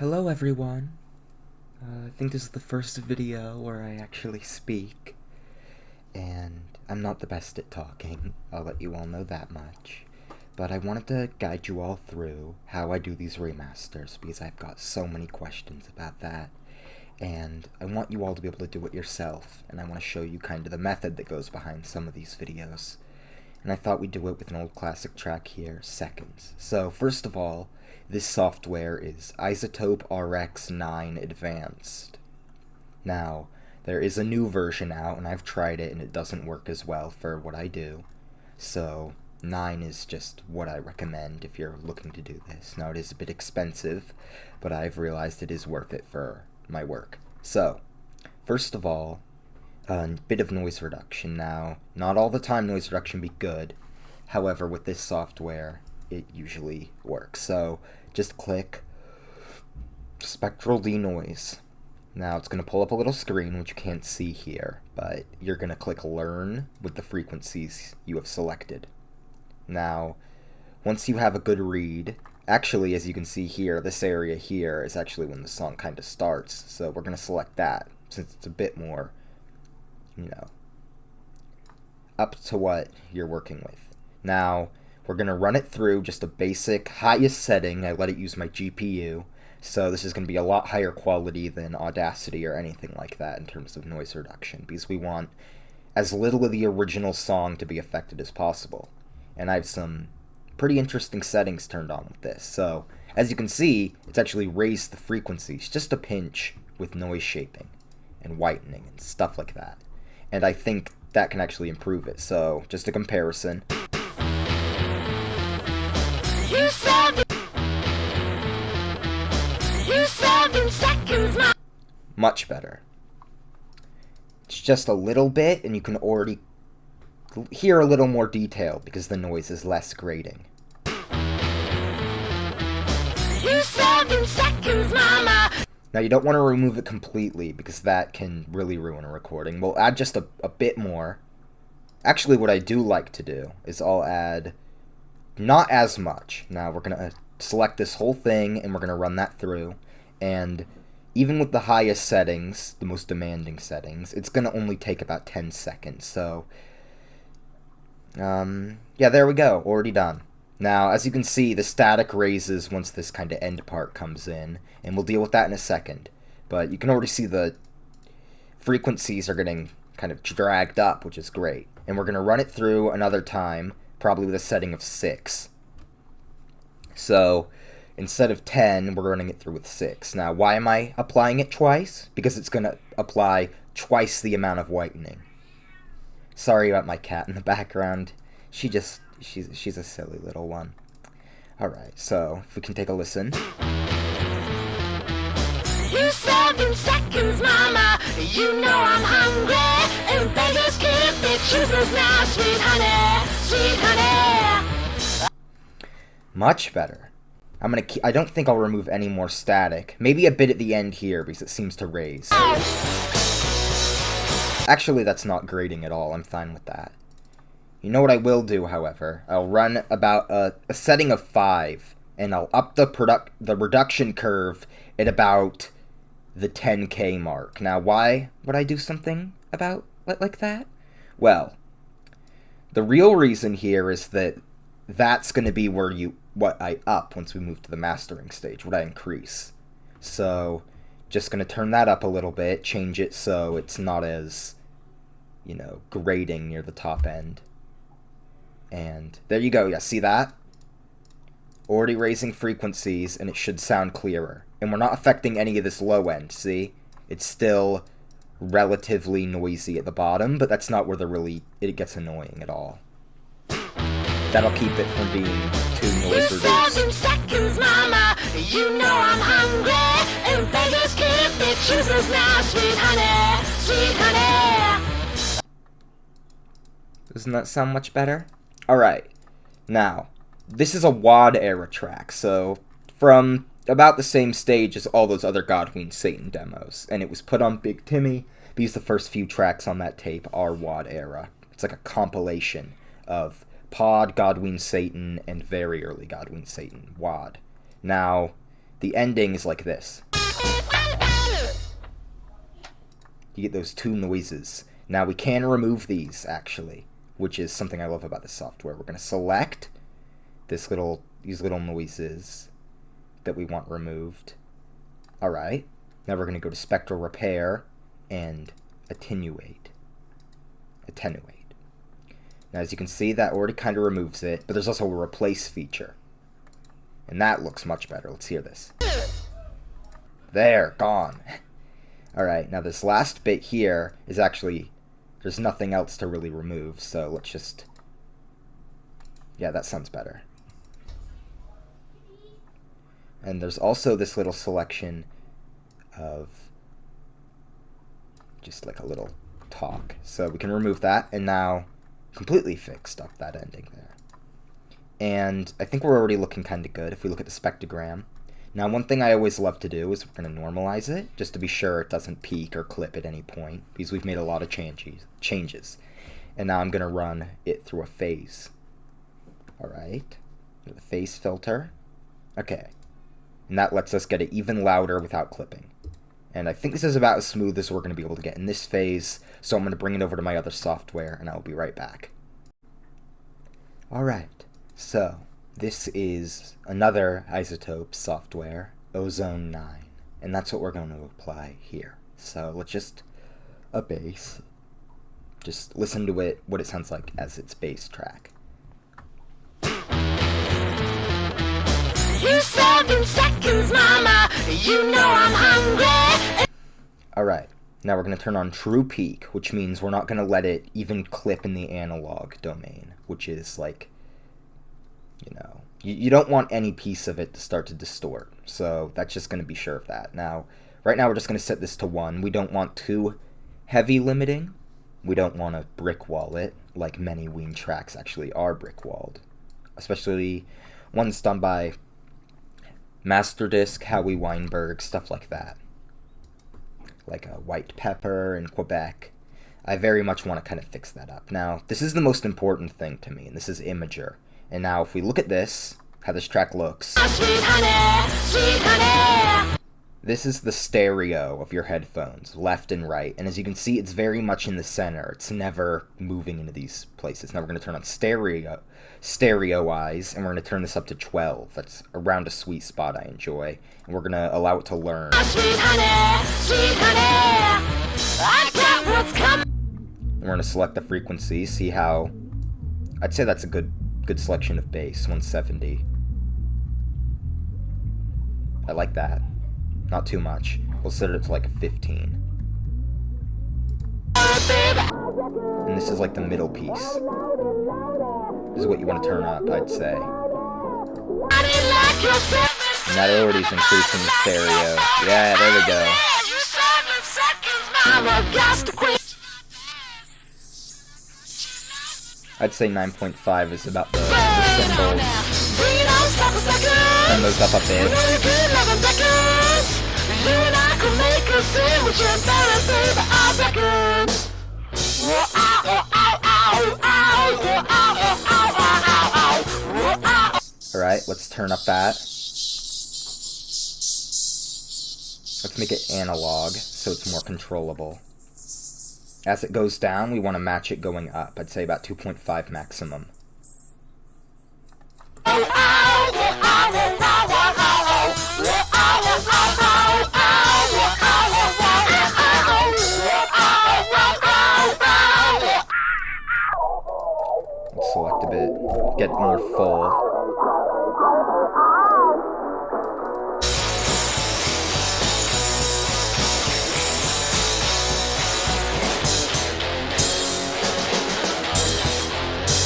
Hello everyone. I think this is the first video where I actually speak, and I'm not the best at talking, I'll let you all know that much. But I wanted to guide you all through how I do these remasters, because I've got so many questions about that, and I want you all to be able to do it yourself, and I want to show you kind of the method that goes behind some of these videos. And I thought we'd do it with an old classic track here, Seconds. So first of all, this software is Isotope RX9 Advanced. Now, there is a new version out, and I've tried it, and it doesn't work as well for what I do. So, 9 is just what I recommend if you're looking to do this. Now, it is a bit expensive, but I've realized it is worth it for my work. So, first of all, a bit of noise reduction. Now, not all the time noise reduction be good. However, with this software, it usually works. So, just click Spectral Denoise. Now, it's going to pull up a little screen, which you can't see here, but you're going to click Learn with the frequencies you have selected. Now, once you have a good read, actually, as you can see here, this area here is actually when the song kind of starts, so we're going to select that, since it's a bit more, up to what you're working with. Now, we're going to run it through just a basic highest setting. I let it use my GPU, so this is going to be a lot higher quality than Audacity or anything like that in terms of noise reduction, because we want as little of the original song to be affected as possible. And I have some pretty interesting settings turned on with this. So, as you can see, it's actually raised the frequencies just a pinch with noise shaping and whitening and stuff like that. And I think that can actually improve it. So, just a comparison. Much better. It's just a little bit, and you can already hear a little more detail because the noise is less grating. 7 seconds, mama. Now, you don't want to remove it completely because that can really ruin a recording. We'll add just a bit more. Actually, what I do like to do is I'll add not as much. Now, we're going to select this whole thing, and we're going to run that through. And even with the highest settings, the most demanding settings, it's going to only take about 10 seconds. So, yeah, there we go. Already done. Now, as you can see, the static raises once this kind of end part comes in, and we'll deal with that in a second. But you can already see the frequencies are getting kind of dragged up, which is great. And we're going to run it through another time, probably with a setting of 6. So, instead of 10, we're running it through with 6. Now, why am I applying it twice? Because it's going to apply twice the amount of whitening. Sorry about my cat in the background. She's a silly little one. Alright, so, if we can take a listen. 7 seconds, mama. You know I'm hungry. And beggars can't be choosers now, sweet honey. Sweet honey. Much better. I don't think I'll remove any more static. Maybe a bit at the end here, because it seems to raise. Actually, that's not grating at all. I'm fine with that. You know what I will do, however? I'll run about a setting of 5, and I'll up the reduction curve at about the 10K mark. Now, why would I do something about like that? Well, the real reason here is that that's going to be what I up once we move to the mastering stage, what I increase. So, just going to turn that up a little bit, change it so it's not as, grating near the top end. And there you go, yeah, see that? Already raising frequencies, and it should sound clearer. And we're not affecting any of this low end, see? It's still relatively noisy at the bottom, but that's not where it gets annoying at all. That'll keep it from being too noise reduced. 7 seconds, mama. You know I'm hungry, and beggars can't be choosers now, sweet honey, sweet honey. Doesn't that sound much better? Alright, now, this is a WAD era track, so from about the same stage as all those other Godween Satan demos, and it was put on Big Timmy, because the first few tracks on that tape are WAD era. It's like a compilation of Pod, Godween Satan, and very early Godween Satan, WAD. Now, the ending is like this. You get those two noises. Now we can remove these, actually, which is something I love about this software. We're going to select these little noises that we want removed. Alright, now we're going to go to spectral repair and attenuate. Now as you can see, that already kind of removes it, but there's also a replace feature. And that looks much better. Let's hear this. There, gone. Alright, now this last bit here is actually, there's nothing else to really remove, so let's just, yeah, that sounds better. And there's also this little selection of just like a little talk. So we can remove that, and now completely fixed up that ending there. And I think we're already looking kind of good if we look at the spectrogram. Now, one thing I always love to do is we're going to normalize it, just to be sure it doesn't peak or clip at any point, because we've made a lot of changes. And now I'm going to run it through a phase. Alright, the phase filter. Okay, and that lets us get it even louder without clipping. And I think this is about as smooth as we're going to be able to get in this phase, so I'm going to bring it over to my other software, and I'll be right back. Alright, so this is another isotope software, Ozone 9, and that's what we're going to apply here. So let's just, a bass, just listen to it, what it sounds like as its bass track. You 7 seconds, mama, you know I'm hungry. Alright, now we're going to turn on true peak, which means we're not going to let it even clip in the analog domain, which is like, you know, you don't want any piece of it to start to distort, so that's just going to be sure of that. Now, right now we're just going to set this to 1. We don't want too heavy limiting. We don't want to brick wall it, like many Ween tracks actually are brick walled, especially ones done by Masterdisc, Howie Weinberg, stuff like that. Like a White Pepper in Quebec. I very much want to kind of fix that up. Now, this is the most important thing to me, and this is Imager. And now if we look at this, how this track looks. Sweet honey, sweet honey. This is the stereo of your headphones, left and right. And as you can see, it's very much in the center. It's never moving into these places. Now we're going to turn on stereo-ize, and we're going to turn this up to 12. That's around a sweet spot I enjoy. And we're going to allow it to learn. Sweet honey, I got what's coming. And we're going to select the frequency, see how, I'd say that's a good selection of bass, 170. I like that. Not too much. We'll set it to like a 15. And this is like the middle piece. This is what you want to turn up, I'd say. And that already is increasing the stereo. Yeah, there we go. I'd say 9.5 is about the cymbals. Turn those up a bit. Alright, let's turn up that. Let's make it analog so it's more controllable. As it goes down, we want to match it going up. I'd say about 2.5 maximum. Let's select a bit, get more full.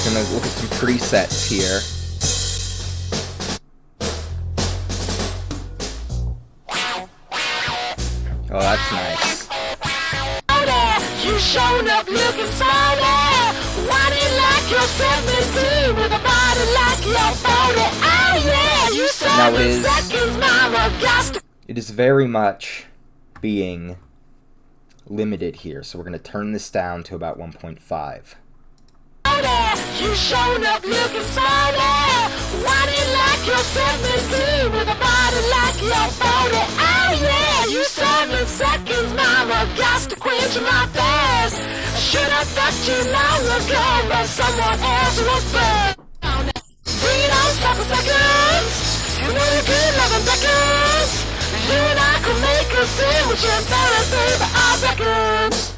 Gonna look at some presets here. Oh, that's nice. You showed up looking funny. Why do you like your 17 with a body like your 40? Oh yeah, you saw the seconds, mama. It is very much being limited here, so we're gonna turn this down to about 1.5. You showed up looking funny. Why do you like your 17 with a body like your got to quench my thirst. I should have thought you long ago, but someone else was first. Bring it on, couple seconds. You know you could 11 seconds. You and I could make a sandwich and better save our seconds.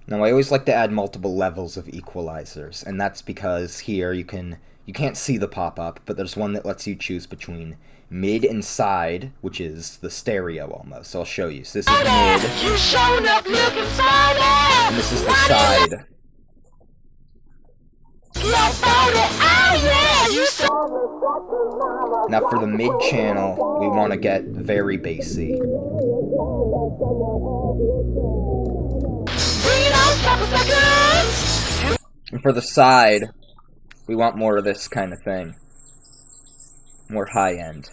Now I always like to add multiple levels of equalizers, and that's because here you can't see the pop-up, but there's one that lets you choose between mid and side, which is the stereo almost. So I'll show you. So this is mid, and this is the side. Now for the mid channel, we want to get very bassy. And for the side, we want more of this kind of thing. More high end.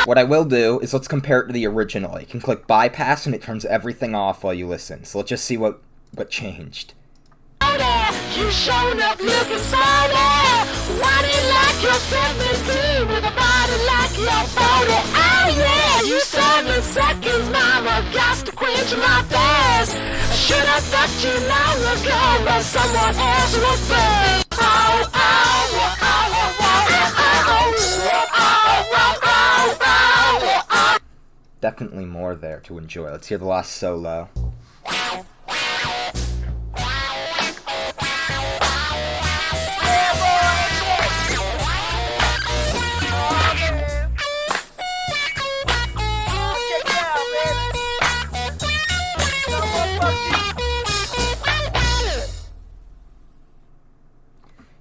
What I will do is let's compare it to the original. You can click bypass and it turns everything off while you listen. So let's just see what changed. You showing up looking like you're 17 with a body like you're 40. Oh yeah, you 7 seconds, mama, got to quench my thirst. I should have thought you long ago, but someone else was first. Definitely more there to enjoy. Let's hear the last solo.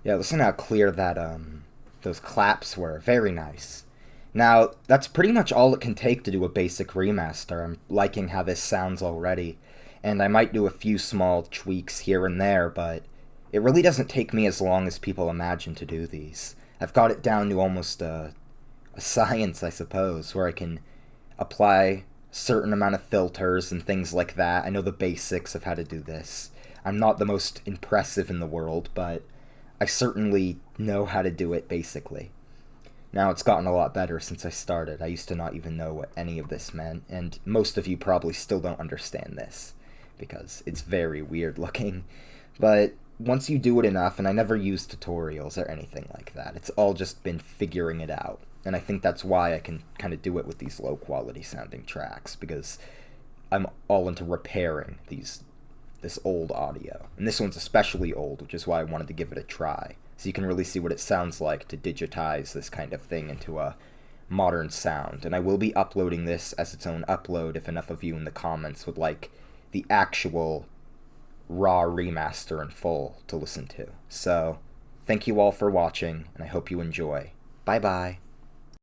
Yeah, listen how clear that those claps were. Very nice. Now, that's pretty much all it can take to do a basic remaster. I'm liking how this sounds already, and I might do a few small tweaks here and there, but it really doesn't take me as long as people imagine to do these. I've got it down to almost a science, I suppose, where I can apply a certain amount of filters and things like that. I know the basics of how to do this. I'm not the most impressive in the world, but I certainly know how to do it basically. Now it's gotten a lot better since I started. I used to not even know what any of this meant, and most of you probably still don't understand this, because it's very weird looking. But once you do it enough, and I never use tutorials or anything like that, it's all just been figuring it out. And I think that's why I can kind of do it with these low quality sounding tracks, because I'm all into repairing this old audio. And this one's especially old, which is why I wanted to give it a try. So you can really see what it sounds like to digitize this kind of thing into a modern sound. And I will be uploading this as its own upload if enough of you in the comments would like the actual raw remaster in full to listen to. So, thank you all for watching, and I hope you enjoy. Bye-bye.